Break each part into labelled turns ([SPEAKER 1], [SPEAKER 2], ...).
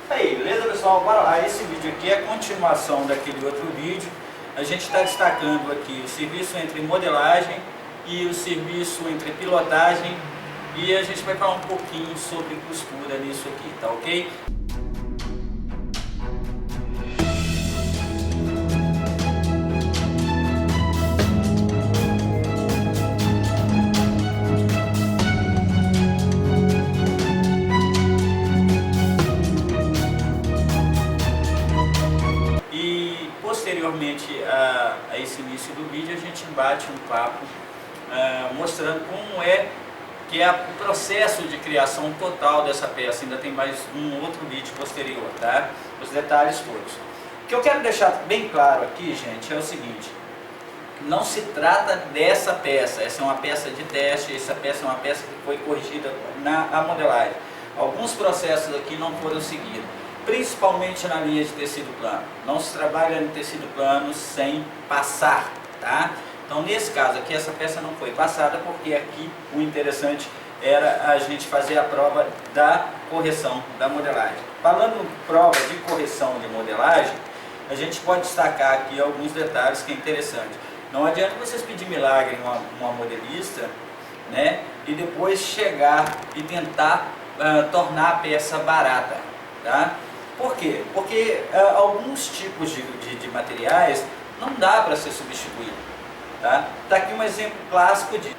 [SPEAKER 1] Aí, beleza pessoal? Bora lá, esse vídeo aqui é a continuação daquele outro vídeo. A gente está destacando aqui o serviço entre modelagem e o serviço entre pilotagem. E a gente vai falar um pouquinho sobre costura nisso aqui, tá ok? Posteriormente a esse início do vídeo, a gente bate um papo mostrando como é que é o processo de criação total dessa peça. Ainda tem mais um outro vídeo posterior, tá? Os detalhes todos. O que eu quero deixar bem claro aqui, gente, é o seguinte: não se trata dessa peça. Essa é uma peça de teste, essa peça é uma peça que foi corrigida na modelagem. Alguns processos aqui não foram seguidos, principalmente na linha de tecido plano. Não se trabalha em tecido plano sem passar, tá? Então nesse caso aqui, essa peça não foi passada, porque aqui o interessante era a gente fazer a prova da correção da modelagem. Falando em prova de correção de modelagem, a gente pode destacar aqui alguns detalhes que é interessante. Não adianta vocês pedir milagre em uma modelista, né, e depois chegar e tentar tornar a peça barata, tá? Por quê? Porque alguns tipos de materiais não dá para ser substituído. Tá? Tá aqui um exemplo clássico de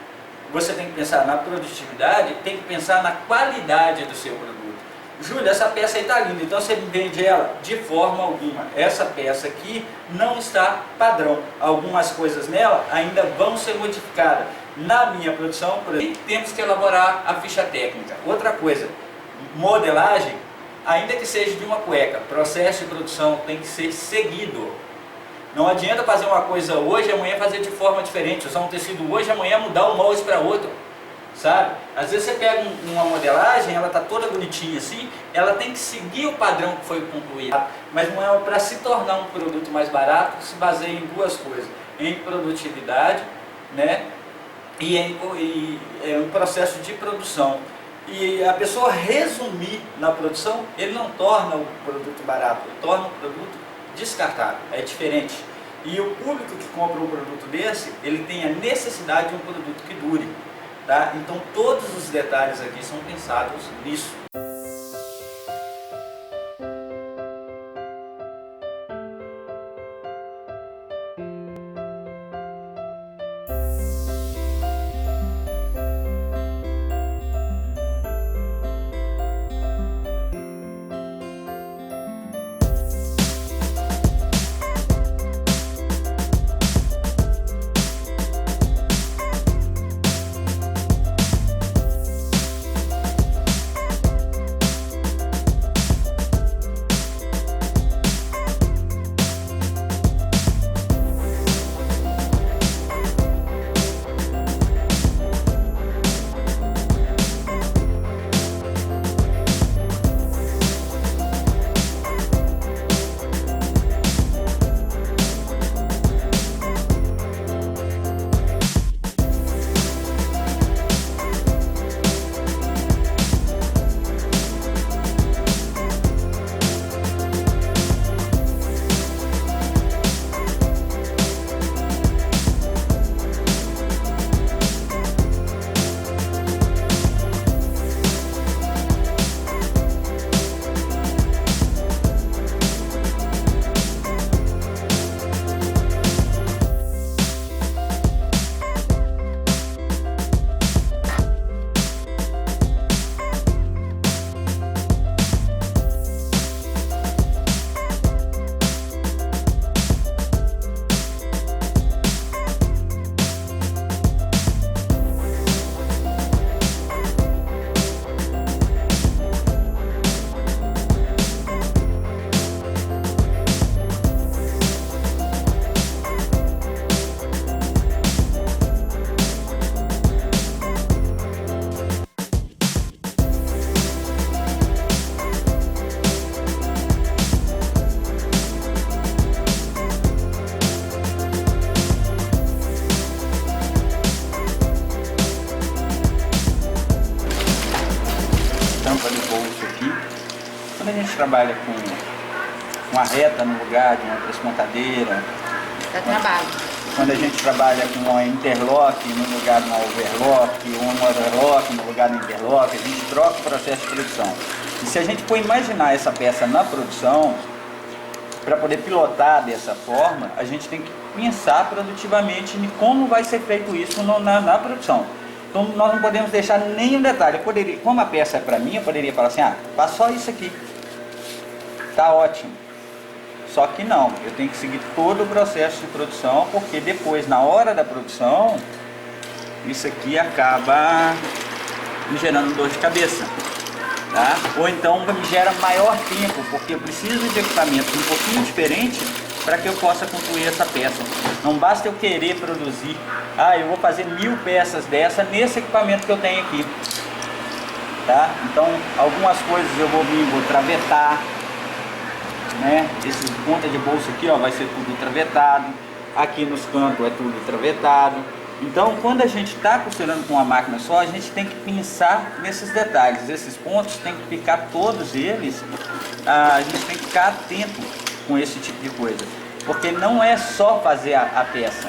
[SPEAKER 1] você tem que pensar na produtividade, tem que pensar na qualidade do seu produto. Júlio, essa peça aí está linda, então você vende ela de forma alguma. Essa peça aqui não está padrão. Algumas coisas nela ainda vão ser modificadas. Na minha produção, por exemplo, temos que elaborar a ficha técnica. Outra coisa, modelagem, ainda que seja de uma cueca, processo de produção tem que ser seguido. Não adianta fazer uma coisa hoje e amanhã fazer de forma diferente. Usar um tecido hoje e amanhã mudar o molde para outro, sabe? Às vezes você pega uma modelagem, ela está toda bonitinha assim, ela tem que seguir o padrão que foi concluído. Mas não é para se tornar um produto mais barato, se baseia em duas coisas: em produtividade, né? E em um processo de produção. E a pessoa resumir na produção, ele não torna o produto barato, ele torna o produto descartável, é diferente. E o público que compra um produto desse, ele tem a necessidade de um produto que dure, tá? Então todos os detalhes aqui são pensados nisso. tampa do bolso aqui,
[SPEAKER 2] Quando a gente trabalha com uma reta no lugar de uma desmontadeira,
[SPEAKER 3] Dá trabalho.
[SPEAKER 2] quando a gente trabalha com uma interlock no lugar de uma overlock, ou uma overlock no lugar de uma interlock, a gente troca o processo de produção. E se a gente for imaginar essa peça na produção, para poder pilotar dessa forma, a gente tem que pensar produtivamente em como vai ser feito isso na produção. Então nós não podemos deixar nenhum detalhe. Eu poderia, como a peça é para mim, eu poderia falar assim, faz só isso aqui, tá ótimo. Só que não, eu tenho que seguir todo o processo de produção, porque depois, na hora da produção, isso aqui acaba me gerando dor de cabeça. Tá? Ou então me gera maior tempo, porque eu preciso de equipamentos um pouquinho diferentes para que eu possa concluir essa peça. Não basta eu querer produzir, eu vou fazer 1000 peças dessa nesse equipamento que eu tenho aqui. Tá? Então, algumas coisas eu vou travetar, né? Esse ponta de bolso aqui, ó, vai ser tudo travetado. Aqui nos cantos é tudo travetado. Então, quando a gente está costurando com uma máquina só, a gente tem que pensar nesses detalhes. Esses pontos tem que ficar todos eles, a gente tem que ficar atento com esse tipo de coisa. Porque não é só fazer a peça.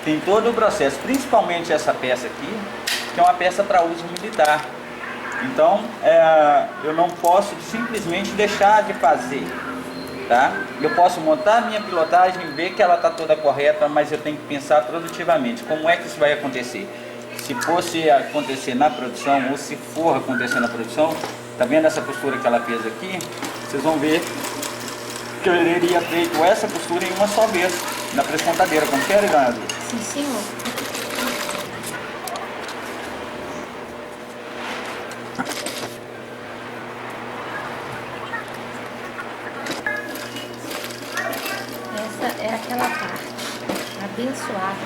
[SPEAKER 2] Tem todo o processo, principalmente essa peça aqui, que é uma peça para uso militar. Então, eu não posso simplesmente deixar de fazer. Tá? Eu posso montar a minha pilotagem, ver que ela está toda correta, mas eu tenho que pensar produtivamente, como é que isso vai acontecer. Se fosse acontecer na produção, ou se for acontecer na produção, tá vendo essa costura que ela fez aqui? Vocês vão ver que eu teria feito essa costura em uma só vez, na prespontadeira, como quer, dona Dulce?
[SPEAKER 3] Sim, senhor. Essa é aquela parte abençoada.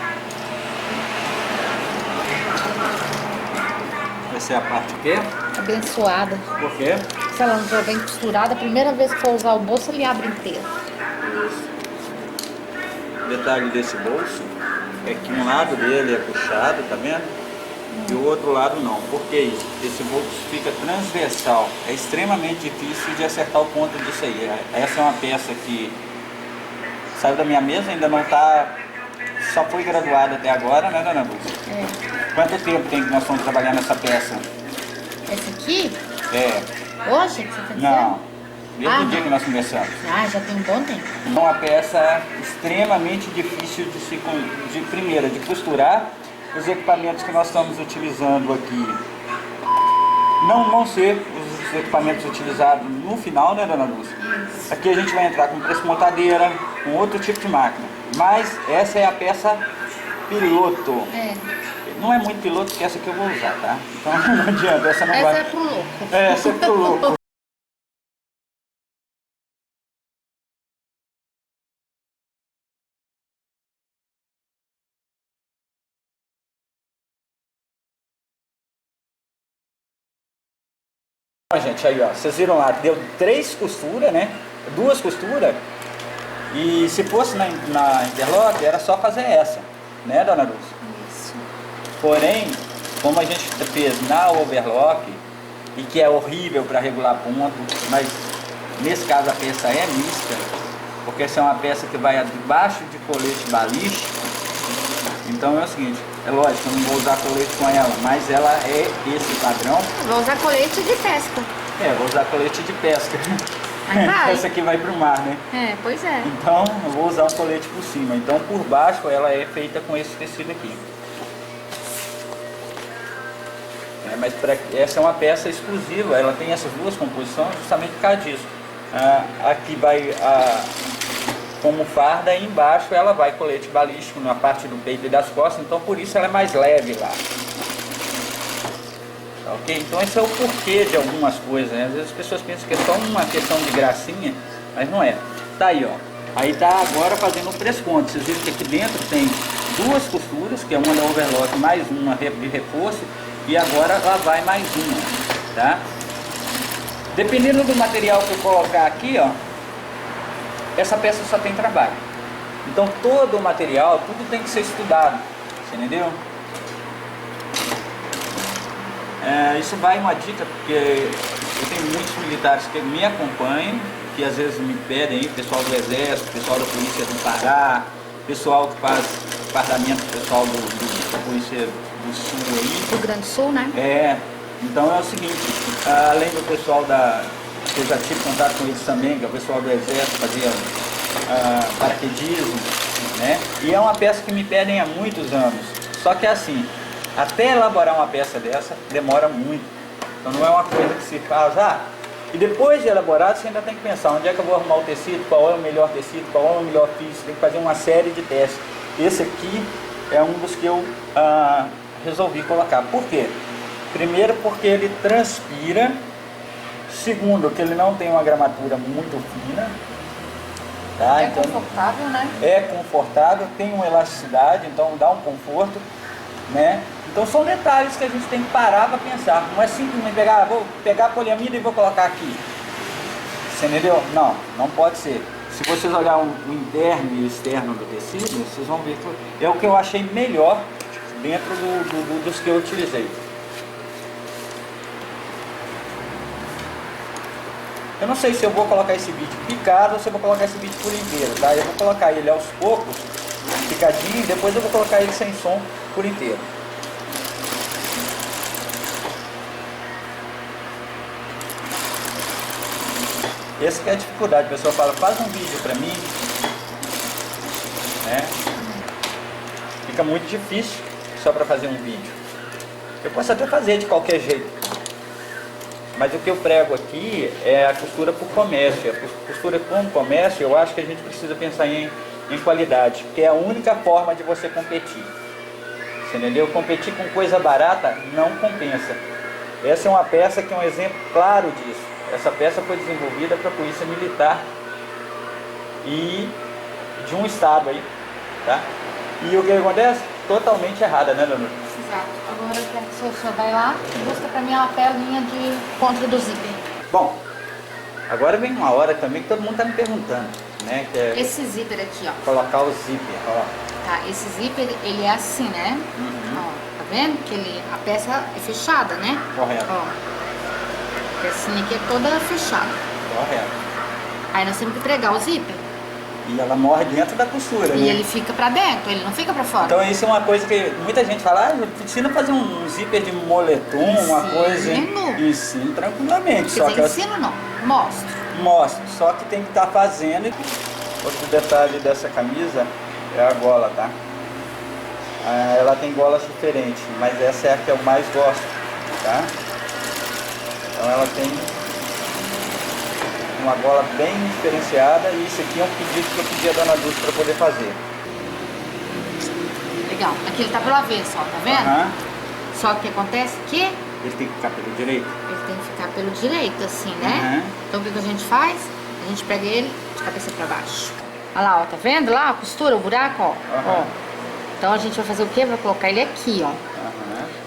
[SPEAKER 2] Essa é a parte que é?
[SPEAKER 3] Abençoada.
[SPEAKER 2] Por quê?
[SPEAKER 3] Se ela não for bem costurada, a primeira vez que for usar o bolso, ele abre inteiro.
[SPEAKER 2] O detalhe desse bolso é que um lado dele é puxado, tá vendo? E o outro lado não. Por que isso? Esse bolso fica transversal. É extremamente difícil de acertar o ponto disso aí. Essa é uma peça que saiu da minha mesa, ainda não está... Só foi graduada até agora, né, dona Dulce?
[SPEAKER 3] É.
[SPEAKER 2] Quanto tempo tem que nós estamos trabalhando nessa peça?
[SPEAKER 3] Essa aqui?
[SPEAKER 2] É.
[SPEAKER 3] Hoje que você tá dizendo?
[SPEAKER 2] Não. Desde o dia
[SPEAKER 3] não.
[SPEAKER 2] que nós começamos.
[SPEAKER 3] Já tem um bom tempo.
[SPEAKER 2] É uma peça extremamente difícil de costurar. Os equipamentos que nós estamos utilizando aqui não vão ser os equipamentos utilizados no final, né, dona Dulce?
[SPEAKER 3] Isso.
[SPEAKER 2] Aqui a gente vai entrar com press-montadeira, com outro tipo de máquina. Mas essa é a peça piloto.
[SPEAKER 3] É.
[SPEAKER 2] Não é muito piloto, porque essa aqui eu vou usar, tá? Então não adianta, essa não
[SPEAKER 3] Essa
[SPEAKER 2] vai...
[SPEAKER 3] é pro louco.
[SPEAKER 2] Essa é pro louco. Gente, aí ó, vocês viram lá, deu 3 costuras, né? 2 costuras. E se fosse na interlock, era só fazer essa, né, dona Dulce?
[SPEAKER 3] Isso.
[SPEAKER 2] Porém, como a gente fez na overlock, e que é horrível para regular ponto, mas nesse caso a peça é mista, porque essa é uma peça que vai debaixo de colete balístico. Então é o seguinte, é lógico, eu não vou usar colete com ela, mas ela é esse padrão.
[SPEAKER 3] Vou usar colete de pesca.
[SPEAKER 2] Vou usar colete de pesca.
[SPEAKER 3] Aí vai.
[SPEAKER 2] Essa aqui vai pro mar, né?
[SPEAKER 3] É, pois é.
[SPEAKER 2] Então eu vou usar um colete por cima. Então por baixo ela é feita com esse tecido aqui. Mas essa é uma peça exclusiva, ela tem essas duas composições justamente por causa disso. Aqui vai como farda e embaixo ela vai colete balístico na parte do peito e das costas, então por isso ela é mais leve lá. Tá, ok? Então esse é o porquê de algumas coisas, né? Às vezes as pessoas pensam que é só uma questão de gracinha, mas não é. Tá aí, ó. Aí tá agora fazendo o presconto. Vocês viram que aqui dentro tem 2 costuras, que é uma da overlock mais uma de reforço, e agora lá vai mais uma, tá? Dependendo do material que eu colocar aqui, ó, essa peça só tem trabalho. Então todo o material, tudo tem que ser estudado, você entendeu? Isso vai uma dica, porque eu tenho muitos militares que me acompanham, que às vezes me pedem aí, pessoal do Exército, pessoal da Polícia do Pará, pessoal que faz fardamento, pessoal da Polícia do Sul aí.
[SPEAKER 3] Do Grande Sul, né?
[SPEAKER 2] Então é o seguinte, além do pessoal que eu já tive contato com eles também, que é o pessoal do Exército, fazia paraquedismo, né? E é uma peça que me pedem há muitos anos. Só que assim, até elaborar uma peça dessa demora muito. Então não é uma coisa que se faz, e depois de elaborado você ainda tem que pensar onde é que eu vou arrumar o tecido, qual é o melhor tecido, qual é o melhor fio, você tem que fazer uma série de testes. Esse aqui é um dos que eu resolvi colocar. Por quê? Primeiro porque ele transpira, segundo que ele não tem uma gramatura muito fina. Tá?
[SPEAKER 3] É então, confortável, né?
[SPEAKER 2] É confortável, tem uma elasticidade, então dá um conforto, né? Então são detalhes que a gente tem que parar para pensar. Não é simplesmente pegar, vou pegar a poliamida e vou colocar aqui. Você entendeu? Não, não pode ser. Se vocês olharem o interno e o externo do tecido, vocês vão ver que é o que eu achei melhor dentro dos que eu utilizei. Eu não sei se eu vou colocar esse vídeo picado ou se eu vou colocar esse vídeo por inteiro, tá? Eu vou colocar ele aos poucos, picadinho, e depois eu vou colocar ele sem som por inteiro. Essa que é a dificuldade, a pessoa fala, faz um vídeo pra mim, né? Fica muito difícil só para fazer um vídeo. Eu posso até fazer de qualquer jeito, mas o que eu prego aqui é a costura por comércio. A costura com comércio, eu acho que a gente precisa pensar em qualidade, que é a única forma de você competir. Você entendeu? Competir com coisa barata não compensa. Essa é uma peça que é um exemplo claro disso. Essa peça foi desenvolvida para a Polícia Militar e de um estado aí, tá? E o que acontece? Totalmente errada, né, dona?
[SPEAKER 3] Exato. Agora eu quero que o senhor vai lá e busca para mim a lapelinha de contra do zíper.
[SPEAKER 2] Bom, agora vem uma hora também que todo mundo está me perguntando, né? Que é
[SPEAKER 3] esse zíper aqui, ó.
[SPEAKER 2] colocar o zíper, ó.
[SPEAKER 3] Tá, esse zíper, ele é assim, né? Ó, tá vendo? Que a peça é fechada, né?
[SPEAKER 2] Correto.
[SPEAKER 3] Ó. A pecinha aqui é toda fechada.
[SPEAKER 2] Correto.
[SPEAKER 3] Aí nós temos que pregar o zíper.
[SPEAKER 2] E ela morre dentro da costura, né?
[SPEAKER 3] E ele fica pra dentro, ele não fica pra fora.
[SPEAKER 2] Então isso é uma coisa que muita gente fala, ensina a fazer um zíper de moletom, uma coisa. Ensino tranquilamente.
[SPEAKER 3] Quer dizer, ensino não, mostro.
[SPEAKER 2] Mostro, só que tem que estar fazendo. Outro detalhe dessa camisa é a gola, tá? Ela tem golas diferentes, mas essa é a que eu mais gosto, tá? Então ela tem uma gola bem diferenciada e isso aqui é um pedido que eu pedi a dona Dulce para poder fazer.
[SPEAKER 3] Legal, aqui ele tá pelo avesso, ó, tá vendo? Só que acontece que
[SPEAKER 2] ele tem que ficar pelo direito?
[SPEAKER 3] Ele tem que ficar pelo direito, assim, né? Então o que a gente faz? A gente pega ele de cabeça para baixo. Olha lá, ó, tá vendo lá a costura, o buraco, ó? Ó. Então a gente vai fazer o quê? Vai colocar ele aqui, ó.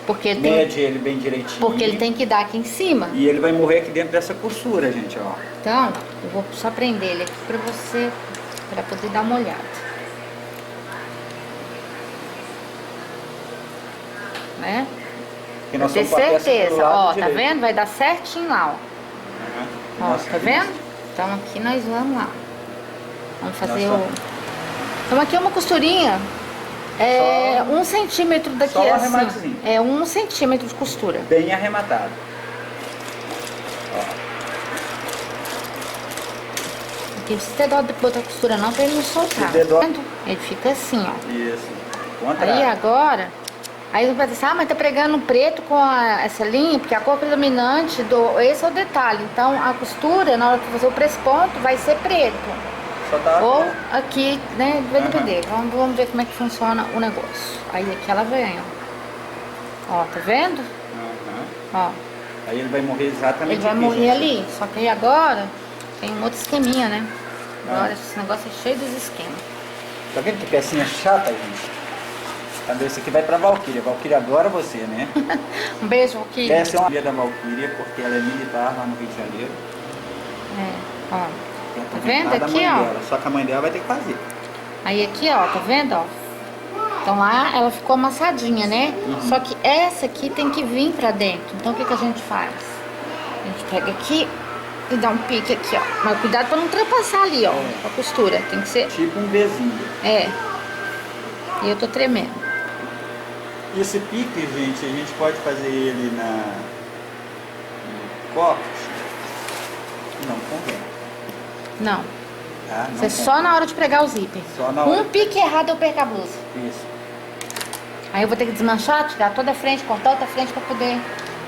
[SPEAKER 3] Porque ele
[SPEAKER 2] mede ele bem direitinho.
[SPEAKER 3] Porque ele tem que dar aqui em cima.
[SPEAKER 2] E ele vai morrer aqui dentro dessa costura, gente, ó.
[SPEAKER 3] Então, eu vou só prender ele aqui pra você, pra poder dar uma olhada. Né? Pra ter certeza, ó, tá vendo? Vai dar certinho lá, ó. Ó, tá vendo? Então aqui nós vamos lá. Vamos fazer o... Então aqui é uma costurinha. É 1 centímetro daqui,
[SPEAKER 2] só um
[SPEAKER 3] assim.
[SPEAKER 2] arrematezinho.
[SPEAKER 3] É 1 centímetro de costura.
[SPEAKER 2] Bem arrematado. Ó.
[SPEAKER 3] Não tem ter dó de botar costura não, pra ele não soltar. Ele fica assim, ó.
[SPEAKER 2] Isso.
[SPEAKER 3] Aí agora, aí você vai dizer, mas tá pregando preto com essa linha, porque a cor predominante esse é o detalhe. Então a costura, na hora de fazer o press-ponto, vai ser preto. Ou aqui, né? Vai depender. Vamos ver como é que funciona o negócio. Aí aqui ela vem, ó. Ó, tá vendo? Ó.
[SPEAKER 2] Aí ele vai morrer exatamente
[SPEAKER 3] Ele vai
[SPEAKER 2] aqui,
[SPEAKER 3] morrer
[SPEAKER 2] gente.
[SPEAKER 3] ali. Só que aí agora tem um outro esqueminha, né? Agora esse negócio é cheio dos esquemas.
[SPEAKER 2] Tá vendo que pecinha chata, gente? Cadê? Esse aqui vai pra Valquíria. Valquíria adora você, né?
[SPEAKER 3] Um beijo, Valquíria.
[SPEAKER 2] Essa é uma filha da Valquíria, porque ela é militar lá no Rio de Janeiro.
[SPEAKER 3] Ó. Tá vendo aqui, ó?
[SPEAKER 2] Só que a mãe dela vai ter que fazer.
[SPEAKER 3] Aí aqui, ó, tá vendo, ó? Então lá ela ficou amassadinha, né? Só que essa aqui tem que vir pra dentro. Então o que a gente faz? A gente pega aqui e dá um pique aqui, ó. Mas cuidado pra não ultrapassar ali, ó, a costura. Tem que ser...
[SPEAKER 2] Tipo um Bzinho.
[SPEAKER 3] É. E eu tô tremendo.
[SPEAKER 2] E esse pique, gente, a gente pode fazer ele no corte? Não convém.
[SPEAKER 3] Não.
[SPEAKER 2] Tá? Não
[SPEAKER 3] Isso é só na hora de pregar o zíper.
[SPEAKER 2] Só na hora.
[SPEAKER 3] Um pique errado eu perco a blusa.
[SPEAKER 2] Isso.
[SPEAKER 3] Aí eu vou ter que desmanchar, tirar toda a frente, cortar outra frente pra poder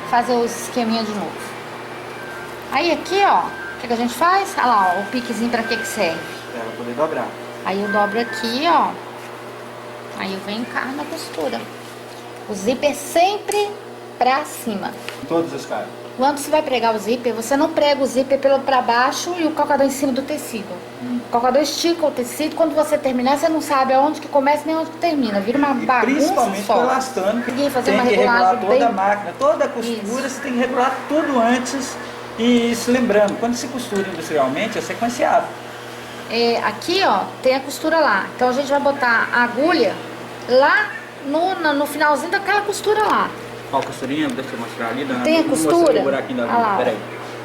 [SPEAKER 3] fazer os esqueminha de novo. Aí aqui, ó, o que a gente faz? Olha lá, ó, o piquezinho pra que serve?
[SPEAKER 2] Pra ela poder dobrar.
[SPEAKER 3] Aí eu dobro aqui, ó. Aí eu venho e encarno a costura. O zíper sempre pra cima.
[SPEAKER 2] Em todos os casos.
[SPEAKER 3] Quando você vai pregar o zíper, você não prega o zíper pra baixo e o calcador em cima do tecido. O calcador estica o tecido, quando você terminar, você não sabe aonde que começa nem onde que termina. Vira uma bagunça
[SPEAKER 2] Principalmente
[SPEAKER 3] só.
[SPEAKER 2] com elastano, que
[SPEAKER 3] Tem que fazer
[SPEAKER 2] tem
[SPEAKER 3] uma
[SPEAKER 2] que regular
[SPEAKER 3] regulagem
[SPEAKER 2] toda a
[SPEAKER 3] bem...
[SPEAKER 2] máquina, toda a costura,
[SPEAKER 3] Isso.
[SPEAKER 2] você tem que regular tudo antes. E se lembrando, quando se costura industrialmente, é sequenciado.
[SPEAKER 3] É, aqui, ó, tem a costura lá. Então a gente vai botar a agulha lá no finalzinho daquela costura lá.
[SPEAKER 2] Qual costurinha? Deixa eu mostrar ali, dona.
[SPEAKER 3] Tem a
[SPEAKER 2] Vou mostrar
[SPEAKER 3] costura?
[SPEAKER 2] o buraquinho da
[SPEAKER 3] Ah
[SPEAKER 2] agulha,
[SPEAKER 3] lá, ó.
[SPEAKER 2] peraí.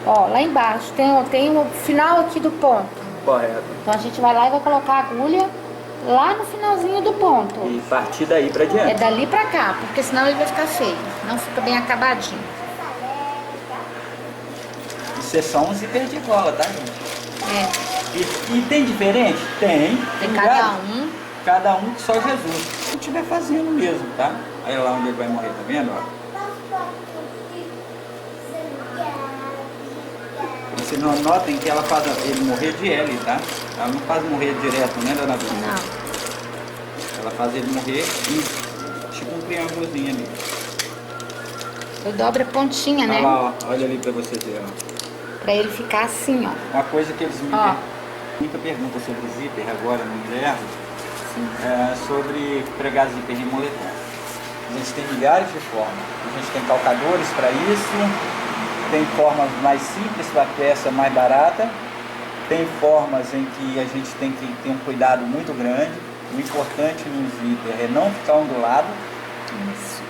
[SPEAKER 3] Ó, lá embaixo tem o final aqui do ponto.
[SPEAKER 2] Correto.
[SPEAKER 3] Então a gente vai lá e vai colocar a agulha lá no finalzinho do ponto.
[SPEAKER 2] E partir daí pra
[SPEAKER 3] É
[SPEAKER 2] diante.
[SPEAKER 3] dali pra cá, porque senão ele vai ficar feio. Não fica bem acabadinho.
[SPEAKER 2] Isso é só um zíper de gola, tá, gente?
[SPEAKER 3] É,
[SPEAKER 2] E tem diferente? Tem.
[SPEAKER 3] tem
[SPEAKER 2] lugares,
[SPEAKER 3] cada um.
[SPEAKER 2] Cada um que só Jesus. Se estiver fazendo mesmo, tá? Aí lá onde ele vai morrer, tá vendo? Ó? Vocês não notem que ela faz ele morrer de L, tá? Ela não faz morrer direto, né, dona Bruna?
[SPEAKER 3] Não.
[SPEAKER 2] Ela faz ele morrer em tipo um triângulozinho ali.
[SPEAKER 3] Eu dobro a pontinha, né?
[SPEAKER 2] Olha lá, ó, olha ali pra você ver, ó.
[SPEAKER 3] Pra ele ficar assim, ó.
[SPEAKER 2] Uma coisa que eles me
[SPEAKER 3] Ó.
[SPEAKER 2] muita pergunta sobre zíper agora no inverno, é sobre pregar zíper em moletom. A gente tem milhares de formas. A gente tem calcadores para isso, tem formas mais simples para a peça mais barata, tem formas em que a gente tem que ter um cuidado muito grande. O importante no zíper é não ficar ondulado.
[SPEAKER 3] Isso.